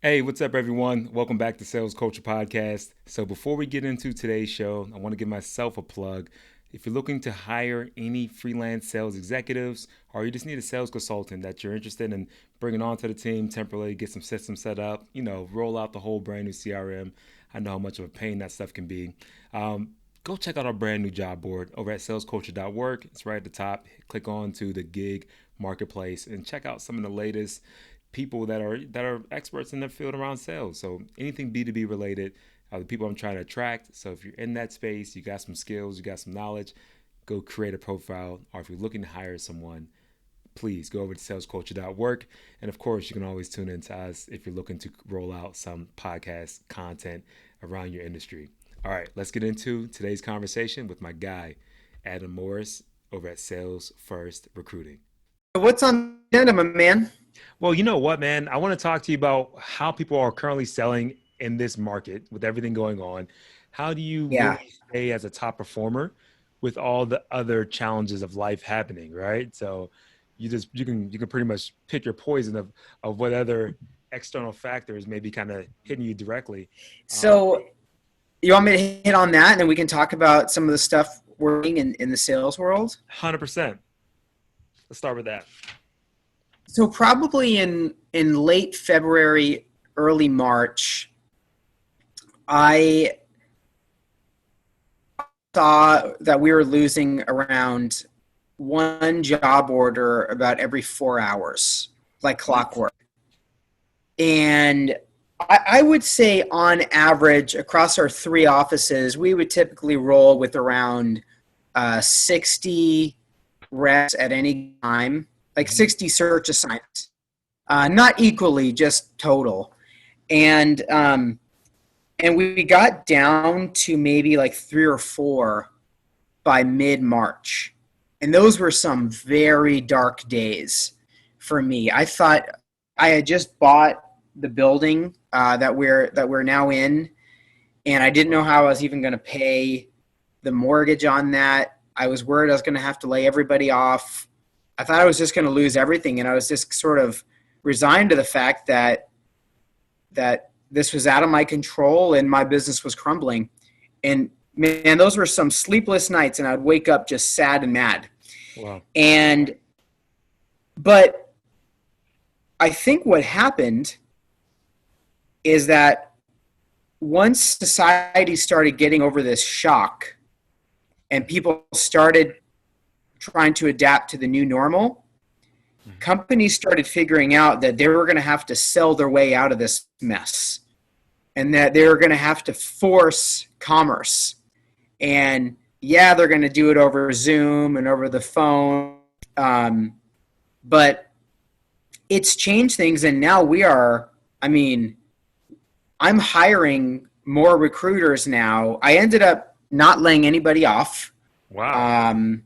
Hey, what's up, everyone? Welcome back to Sales Culture Podcast. So, before we get into today's show, I want to give myself a plug. If you're looking to hire any freelance sales executives, or you just need a sales consultant that you're interested in bringing onto the team temporarily, get some systems set up, roll out the whole brand new CRM. I know how much of a pain that stuff can be. Go check out our brand new job board over at salesculture.work. It's right at the top. Click on to the gig marketplace and check out some of the latest people that are experts in their field around sales. So anything B2B related are the people I'm trying to attract. So if you're in that space, you got some skills, you got some knowledge, go create a profile. Or if you're looking to hire someone, please go over to salesculture.work. And of course, you can always tune in to us if you're looking to roll out some podcast content around your industry. All right, let's get into today's conversation with my guy, Adam Morris, over at Sales First Recruiting. What's on the agenda, my man? Well, you know what, man? I want to talk to you about how people are currently selling in this market with everything going on. How do you Yeah. really stay as a top performer with all the other challenges of life happening, right? So you can pretty much pick your poison of what other external factors may be kind of hitting you directly. Um, So you want me to hit on that, and then we can talk about some of the stuff we're doing in the sales world? 100%. Let's start with that. So probably in late February, early March, I saw that we were losing around one job order about every 4 hours, like What? clockwork. And I would say on average across our three offices, we would typically roll with around 60 reps at any time, like Mhm. 60 search assignments, not equally, just total. And and we got down to maybe like three or four by mid March, and those were some very dark days for me. I thought I had just bought the building that we're now in, and I didn't know how I was even going to pay the mortgage on that. I was worried I was going to have to lay everybody off. I thought I was just going to lose everything, and I was just sort of resigned to the fact that this was out of my control and my business was crumbling. And man, those were some sleepless nights, and I'd wake up just sad and mad. Wow. And but I think what happened is that once society started getting over this shock and people started trying to adapt to the new normal, Mhm. companies started figuring out that they were going to have to sell their way out of this mess and that they were going to have to force commerce. And yeah, they're going to do it over Zoom and over the phone. But it's changed things. And now I mean, I'm hiring more recruiters now. I ended up not laying anybody off. Wow. Um,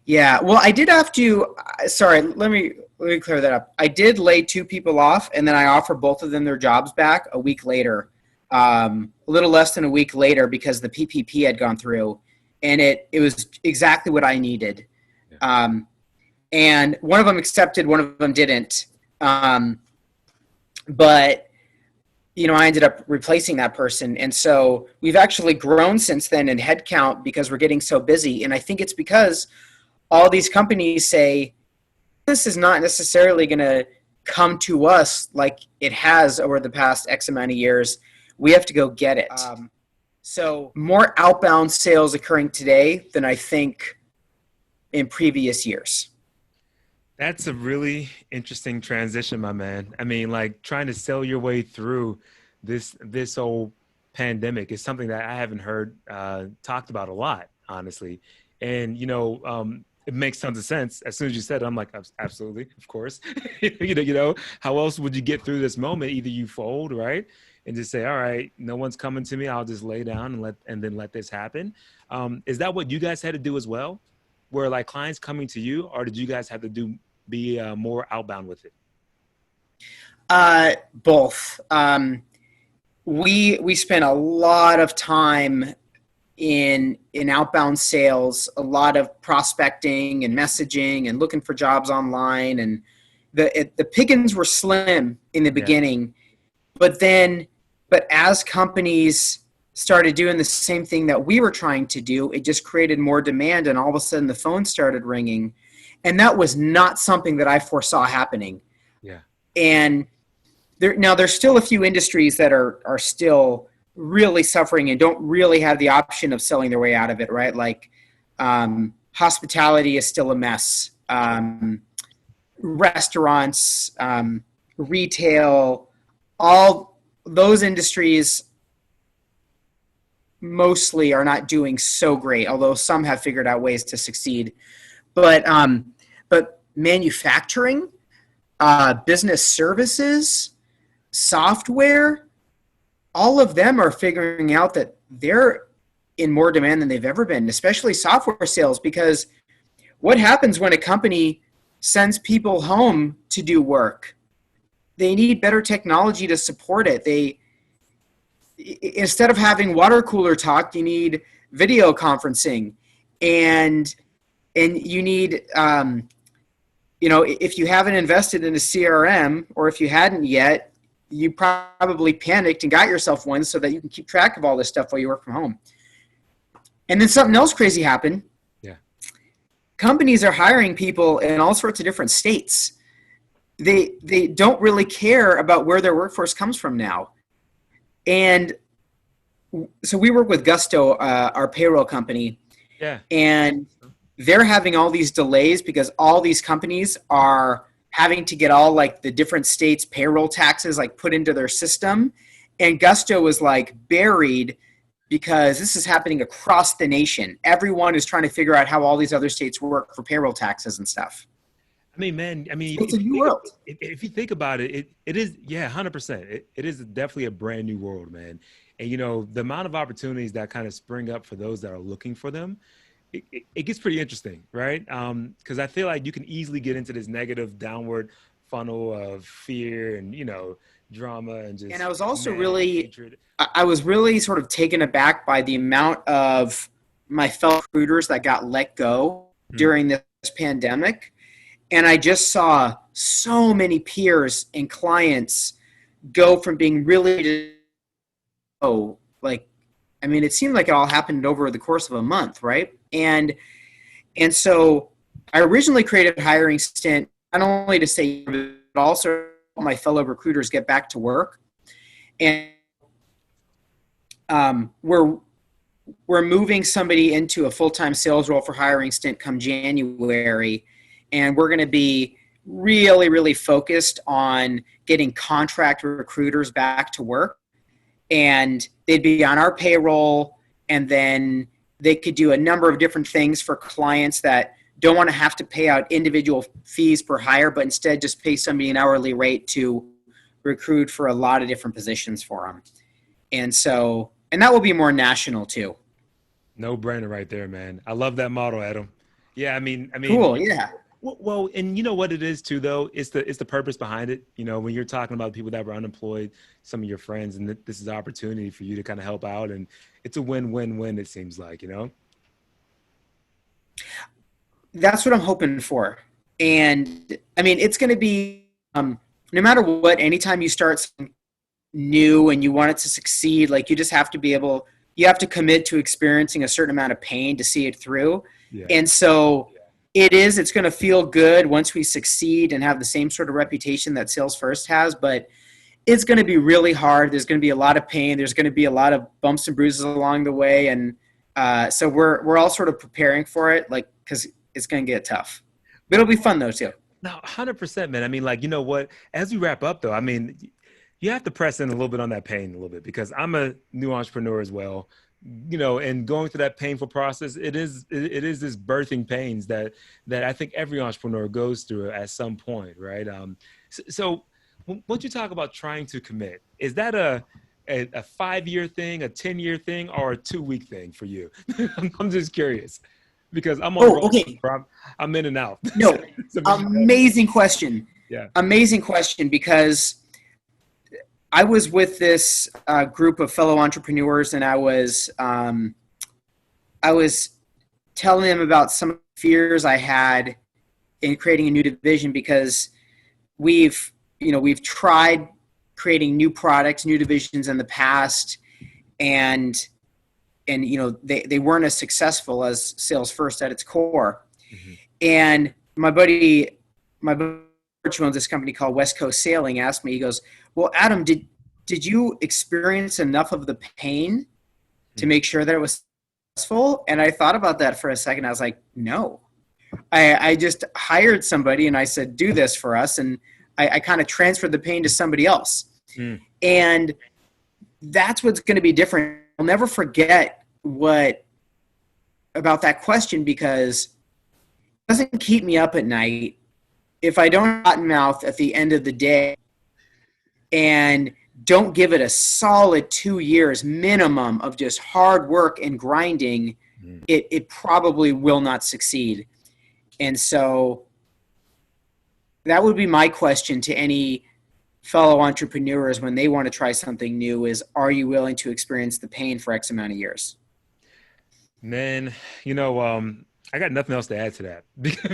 yeah, well, I did have to. Sorry, let me clear that up. I did lay two people off, and then I offered both of them their jobs back a week later, a little less than a week later, because the PPP had gone through, and it was exactly what I needed. Yeah. And one of them accepted, one of them didn't. But I ended up replacing that person. And so we've actually grown since then in headcount because we're getting so busy. And I think it's because all these companies say this is not necessarily going to come to us like it has over the past X amount of years. We have to go get it. So more outbound sales occurring today than I think in previous years. That's a really interesting transition, my man. I mean, like trying to sell your way through this whole pandemic is something that I haven't heard talked about a lot, honestly. And it makes tons of sense. As soon as you said it, I'm like, absolutely, of course. How else would you get through this moment? Either you fold, right, and just say, all right, no one's coming to me. I'll just lay down and then let this happen. Is that what you guys had to do as well? Were like clients coming to you, or did you guys have to be more outbound with it? Both. We spent a lot of time in outbound sales, a lot of prospecting and messaging and looking for jobs online, and the pickings were slim in the Yeah. beginning. But then, but as companies started doing the same thing that we were trying to do, it just created more demand, and all of a sudden the phone started ringing. And that was not something that I foresaw happening. Yeah. And there's still a few industries that are still really suffering and don't really have the option of selling their way out of it, right? Like hospitality is still a mess. Restaurants, retail, all those industries mostly are not doing so great, although some have figured out ways to succeed. But manufacturing, business services, software, all of them are figuring out that they're in more demand than they've ever been, especially software sales, because what happens when a company sends people home to do work? They need better technology to support it. Instead of having water cooler talk, you need video conferencing, and you need if you haven't invested in a CRM, or if you hadn't yet, you probably panicked and got yourself one so that you can keep track of all this stuff while you work from home. And then something else crazy happened. Yeah. Companies are hiring people in all sorts of different states. They don't really care about where their workforce comes from now. And so we work with Gusto, our payroll company. Yeah. And they're having all these delays because all these companies are having to get all like the different states' payroll taxes like put into their system. And Gusto was like buried because this is happening across the nation. Everyone is trying to figure out how all these other states work for payroll taxes and stuff. I mean, man, it's a new world. If you think about it, it is, 100%. It is definitely a brand new world, man. And, the amount of opportunities that kind of spring up for those that are looking for them, it gets pretty interesting, right? Because I feel like you can easily get into this negative downward funnel of fear and, drama and just. And I was also I was really sort of taken aback by the amount of my fellow recruiters that got let go during this pandemic. And I just saw so many peers and clients go from being really it seemed like it all happened over the course of a month, right? And so I originally created Hiring Stint not only to say, but also help my fellow recruiters get back to work. And we're moving somebody into a full-time sales role for Hiring Stint come January. And we're going to be really, really focused on getting contract recruiters back to work. And they'd be on our payroll, and then they could do a number of different things for clients that don't want to have to pay out individual fees per hire, but instead just pay somebody an hourly rate to recruit for a lot of different positions for them. And that will be more national too. No brainer right there, man. I love that model, Adam. Yeah, I mean, cool. Yeah. Well, and you know what it is too, though? It's the purpose behind it. When you're talking about people that were unemployed, some of your friends, and this is an opportunity for you to kind of help out, and it's a win-win-win. It seems like, That's what I'm hoping for. And I mean, it's going to be no matter what. Anytime you start something new and you want it to succeed, like you just have to you have to commit to experiencing a certain amount of pain to see it through. Yeah. And so. It's going to feel good once we succeed and have the same sort of reputation that SalesFirst has, but it's going to be really hard. There's going to be a lot of pain. There's going to be a lot of bumps and bruises along the way. And so we're all sort of preparing for it, because it's going to get tough. But it'll be fun though too. No, 100%, man. I mean, you know what, as we wrap up though, I mean, you have to press in a little bit on that pain a little bit, because I'm a new entrepreneur as well. And going through that painful process, it is this birthing pains that I think every entrepreneur goes through at some point, right? So once you talk about trying to commit, is that a 5-year thing, a 10-year thing, or a 2-week thing for you? I'm just curious, because I'm on okay. I'm in and out. No, amazing question. Yeah, amazing question, because I was with this group of fellow entrepreneurs, and I was telling them about some fears I had in creating a new division, because we've tried creating new products, new divisions in the past, and they weren't as successful as SalesFirst at its core. Mm-hmm. And my buddy who owns this company called West Coast Sailing asked me, he goes, "Well, Adam, did you experience enough of the pain to make sure that it was successful?" And I thought about that for a second. I was like, no. I just hired somebody and I said, do this for us. And I kind of transferred the pain to somebody else. Mm. And that's what's going to be different. I'll never forget about that question, because it doesn't keep me up at night if I don't cotton mouth at the end of the day and don't give it a solid 2 years minimum of just hard work and grinding, it probably will not succeed. And so that would be my question to any fellow entrepreneurs when they want to try something new is, are you willing to experience the pain for X amount of years? Man, I got nothing else to add to that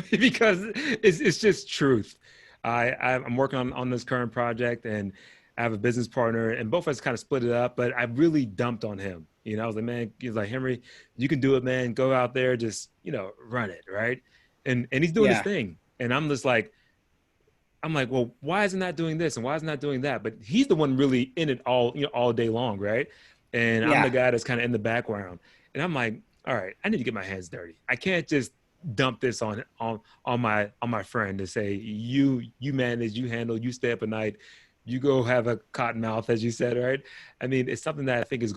because it's just truth. I'm working on this current project, and I have a business partner, and both of us kind of split it up, but I really dumped on him. I was like, man, he's like, Henry, you can do it, man. Go out there, just, run it. Right. And he's doing his thing. And I'm just like, well, why isn't that doing this? And why isn't that doing that? But he's the one really in it all day long. Right. And I'm the guy that's kind of in the background. And I'm like, all right, I need to get my hands dirty. I can't just dump this on my friend to say, you manage, you handle, you stay up at night, you go have a cotton mouth, as you said, right? I mean, it's something that I think is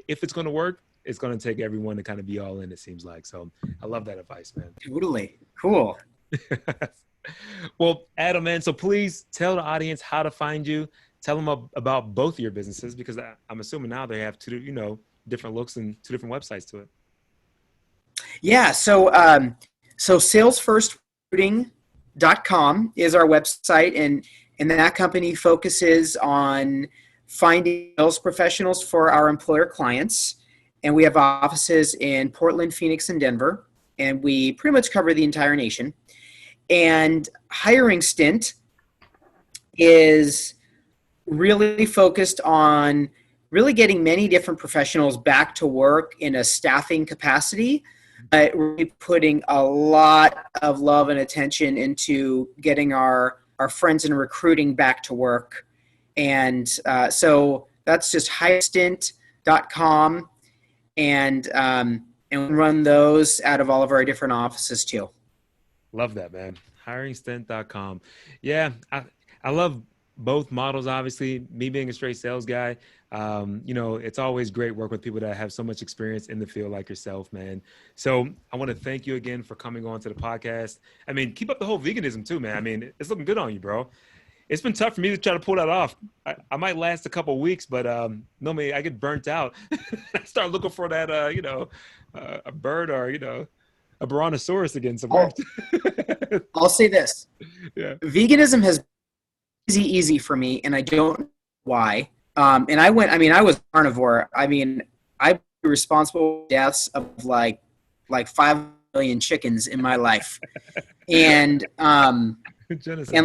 if it's going to work, it's going to take everyone to kind of be all in, it seems like. So I love that advice, man. Totally. Cool. Well, Adam, man, so please tell the audience how to find you. Tell them about both of your businesses, because I'm assuming now they have two, different looks and two different websites to it. Yeah. So SalesFirstRecruiting.com is our website, and that company focuses on finding sales professionals for our employer clients. And we have offices in Portland, Phoenix, and Denver, and we pretty much cover the entire nation. And Hiring Stint is really focused on really getting many different professionals back to work in a staffing capacity, but really putting a lot of love and attention into getting our friends in recruiting back to work. And so that's just hirestint.com, and we run those out of all of our different offices too. Love that, man. Hirestint.com. Yeah, I love both models, obviously. Me being a straight sales guy, it's always great work with people that have so much experience in the field like yourself, man. So I want to thank you again for coming on to the podcast. I mean, keep up the whole veganism too, man. I mean, it's looking good on you, bro. It's been tough for me to try to pull that off. I might last a couple of weeks, but normally I get burnt out. I start looking for that, a bird or, a brontosaurus again somewhere. I'll say this. Yeah. Veganism has been easy for me, and I don't know why. And I was carnivore. I mean, I was responsible for deaths of like 5 million chickens in my life. And and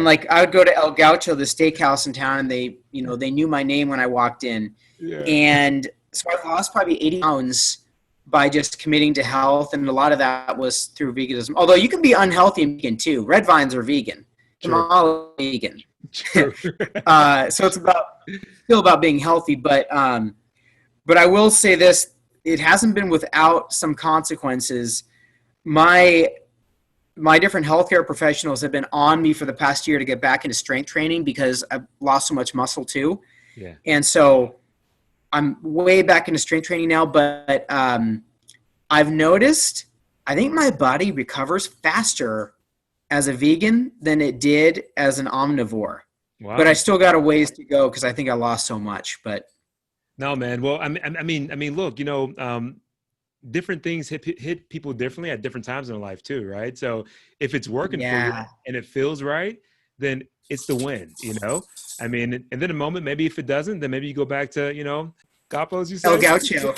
like I would go to El Gaucho, the steakhouse in town, and they knew my name when I walked in. Yeah. And so I lost probably 80 pounds by just committing to health, and a lot of that was through veganism. Although you can be unhealthy and vegan too. Red vines are vegan. Tamale vegan. So it's still about being healthy, but I will say this: it hasn't been without some consequences. My different healthcare professionals have been on me for the past year to get back into strength training because I've lost so much muscle too. Yeah. And so I'm way back into strength training now, but I've noticed I think my body recovers faster as a vegan than it did as an omnivore. Wow. But I still got a ways to go because I think I lost so much. But no, man. Well, I mean, look, different things hit people differently at different times in their life too, right? So if it's working for you and it feels right, then it's the win, I mean, and then a moment, maybe if it doesn't, then maybe you go back to, Capos, you said? El Gaucho.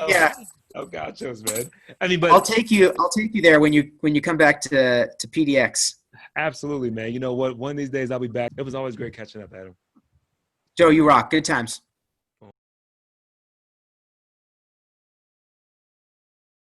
Yeah. El Gauchos, man. I mean, but I'll take you there when you come back to PDX. Absolutely, man. You know what? One of these days I'll be back. It was always great catching up, Adam. Joe, you rock. Good times.